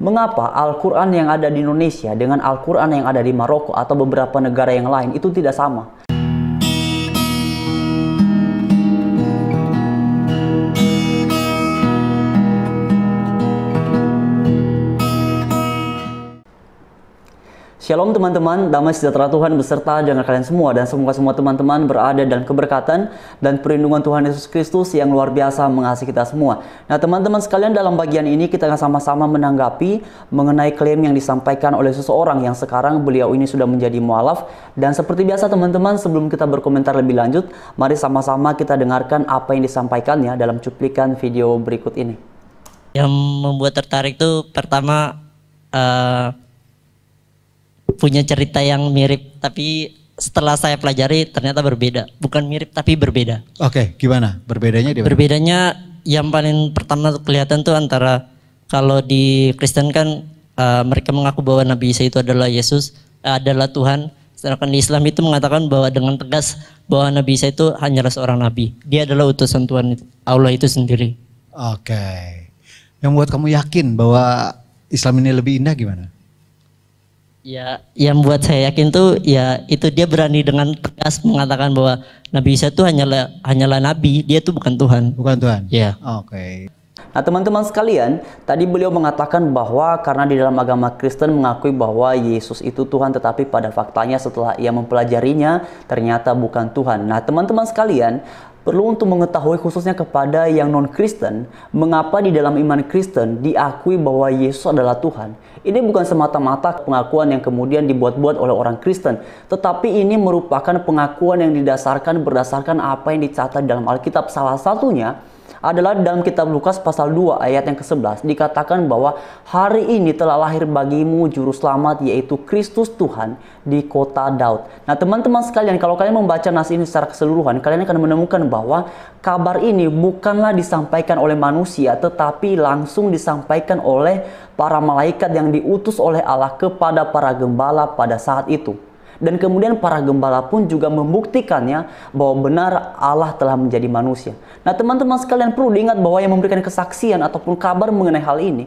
Mengapa Al-Quran yang ada di Indonesia dengan Al-Quran yang ada di Maroko atau beberapa negara yang lain itu tidak sama? Shalom teman-teman, damai sejahtera Tuhan beserta dengan kalian semua, dan semoga semua teman-teman berada dalam keberkatan dan perlindungan Tuhan Yesus Kristus yang luar biasa mengasihi kita semua. Nah teman-teman sekalian, dalam bagian ini kita akan sama-sama menanggapi mengenai klaim yang disampaikan oleh seseorang yang sekarang beliau ini sudah menjadi mualaf. Dan seperti biasa teman-teman, sebelum kita berkomentar lebih lanjut, mari sama-sama kita dengarkan apa yang disampaikannya dalam cuplikan video berikut ini. Yang membuat tertarik tuh pertama punya cerita yang mirip, tapi setelah saya pelajari ternyata berbeda. Bukan mirip tapi berbeda. Oke, gimana? Berbedanya di mana? Berbedanya yang paling pertama kelihatan tuh antara kalau di Kristen kan mereka mengaku bahwa Nabi Isa itu adalah Yesus, adalah Tuhan. Sedangkan di Islam itu mengatakan bahwa dengan tegas bahwa Nabi Isa itu hanyalah seorang nabi. Dia adalah utusan Tuhan, Allah itu sendiri. Oke. Yang membuat kamu yakin bahwa Islam ini lebih indah gimana? Ya, yang buat saya yakin tuh ya itu dia berani dengan tegas mengatakan bahwa Nabi Isa itu hanyalah nabi, dia tuh bukan Tuhan. Bukan Tuhan? Ya. Oke. Nah teman-teman sekalian, tadi beliau mengatakan bahwa karena di dalam agama Kristen mengakui bahwa Yesus itu Tuhan, tetapi pada faktanya setelah ia mempelajarinya ternyata bukan Tuhan. Nah teman-teman sekalian, perlu untuk mengetahui khususnya kepada yang non-Kristen, mengapa di dalam iman Kristen diakui bahwa Yesus adalah Tuhan. Ini bukan semata-mata pengakuan yang kemudian dibuat-buat oleh orang Kristen, tetapi ini merupakan pengakuan yang berdasarkan apa yang dicatat dalam Alkitab. Salah satunya adalah dalam kitab Lukas pasal 2 ayat yang ke-11, dikatakan bahwa hari ini telah lahir bagimu juru selamat, yaitu Kristus Tuhan di kota Daud. Nah teman-teman sekalian, kalau kalian membaca nas ini secara keseluruhan, kalian akan menemukan bahwa kabar ini bukanlah disampaikan oleh manusia, tetapi langsung disampaikan oleh para malaikat yang diutus oleh Allah kepada para gembala pada saat itu. Dan kemudian para gembala pun juga membuktikannya bahwa benar Allah telah menjadi manusia. Nah teman-teman sekalian, perlu diingat bahwa yang memberikan kesaksian ataupun kabar mengenai hal ini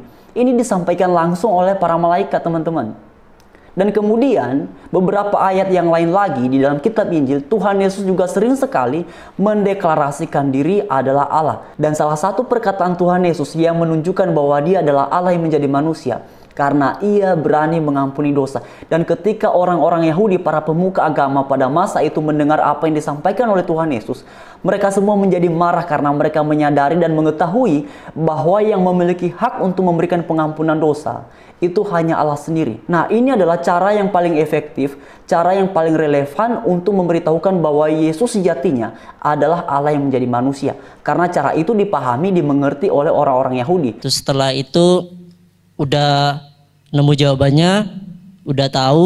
disampaikan langsung oleh para malaikat teman-teman. Dan kemudian beberapa ayat yang lain lagi di dalam kitab Injil, Tuhan Yesus juga sering sekali mendeklarasikan diri adalah Allah. Dan salah satu perkataan Tuhan Yesus yang menunjukkan bahwa dia adalah Allah yang menjadi manusia, karena ia berani mengampuni dosa. Dan ketika orang-orang Yahudi, para pemuka agama pada masa itu mendengar apa yang disampaikan oleh Tuhan Yesus, mereka semua menjadi marah karena mereka menyadari dan mengetahui bahwa yang memiliki hak untuk memberikan pengampunan dosa itu hanya Allah sendiri. Nah ini adalah cara yang paling efektif, cara yang paling relevan untuk memberitahukan bahwa Yesus sejatinya adalah Allah yang menjadi manusia. Karena cara itu dipahami, dimengerti oleh orang-orang Yahudi. Terus setelah itu udah nemu jawabannya, udah tahu,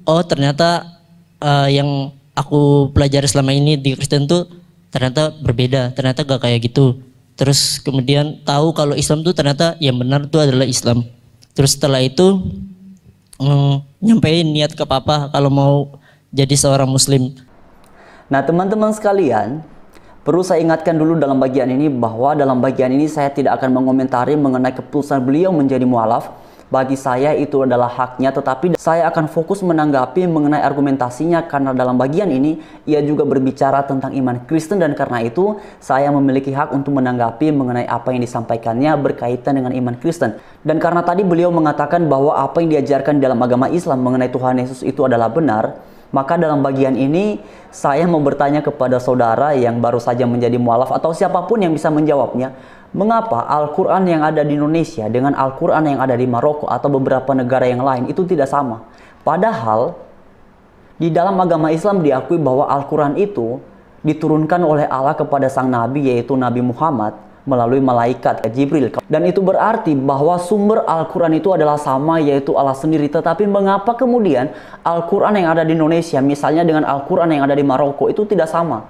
oh ternyata yang aku pelajari selama ini di Kristen tuh ternyata berbeda, ternyata gak kayak gitu. Terus kemudian tahu kalau Islam tuh ternyata yang benar tuh adalah Islam. Terus setelah itu nyampein niat ke papa kalau mau jadi seorang muslim. Nah teman-teman sekalian, perlu saya ingatkan dulu dalam bagian ini bahwa dalam bagian ini saya tidak akan mengomentari mengenai keputusan beliau menjadi mualaf. Bagi saya itu adalah haknya, tetapi saya akan fokus menanggapi mengenai argumentasinya karena dalam bagian ini ia juga berbicara tentang iman Kristen, dan karena itu saya memiliki hak untuk menanggapi mengenai apa yang disampaikannya berkaitan dengan iman Kristen. Dan karena tadi beliau mengatakan bahwa apa yang diajarkan dalam agama Islam mengenai Tuhan Yesus itu adalah benar, maka dalam bagian ini saya mau bertanya kepada saudara yang baru saja menjadi mualaf atau siapapun yang bisa menjawabnya. Mengapa Al-Quran yang ada di Indonesia dengan Al-Quran yang ada di Maroko atau beberapa negara yang lain itu tidak sama? Padahal di dalam agama Islam diakui bahwa Al-Quran itu diturunkan oleh Allah kepada sang Nabi, yaitu Nabi Muhammad, melalui malaikat Jibril. Dan itu berarti bahwa sumber Al-Quran itu adalah sama, yaitu Allah sendiri. Tetapi mengapa kemudian Al-Quran yang ada di Indonesia misalnya dengan Al-Quran yang ada di Maroko itu tidak sama?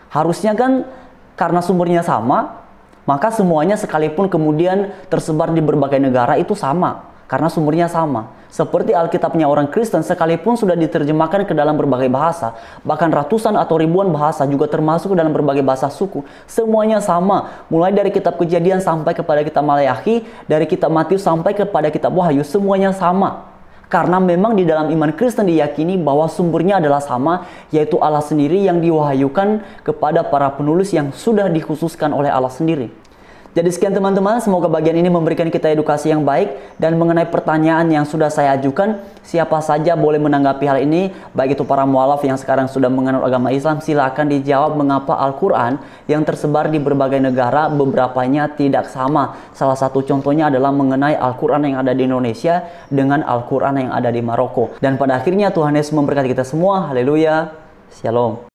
Harusnya kan karena sumbernya sama, maka semuanya sekalipun kemudian tersebar di berbagai negara itu sama. karena sumbernya sama. Seperti Alkitabnya orang Kristen sekalipun sudah diterjemahkan ke dalam berbagai bahasa, bahkan ratusan atau ribuan bahasa juga termasuk ke dalam berbagai bahasa suku, semuanya sama. Mulai dari kitab Kejadian sampai kepada kitab Maleakhi, dari kitab Matius sampai kepada kitab Wahyu, semuanya sama. Karena memang di dalam iman Kristen diyakini bahwa sumbernya adalah sama, yaitu Allah sendiri yang diwahyukan kepada para penulis yang sudah dikhususkan oleh Allah sendiri. Jadi sekian teman-teman, semoga bagian ini memberikan kita edukasi yang baik. Dan mengenai pertanyaan yang sudah saya ajukan, siapa saja boleh menanggapi hal ini, baik itu para mualaf yang sekarang sudah menganut agama Islam, silakan dijawab mengapa Al-Quran yang tersebar di berbagai negara beberapanya tidak sama. Salah satu contohnya adalah mengenai Al-Quran yang ada di Indonesia dengan Al-Quran yang ada di Maroko. Dan pada akhirnya Tuhan Yesus memberkati kita semua. Haleluya. Shalom.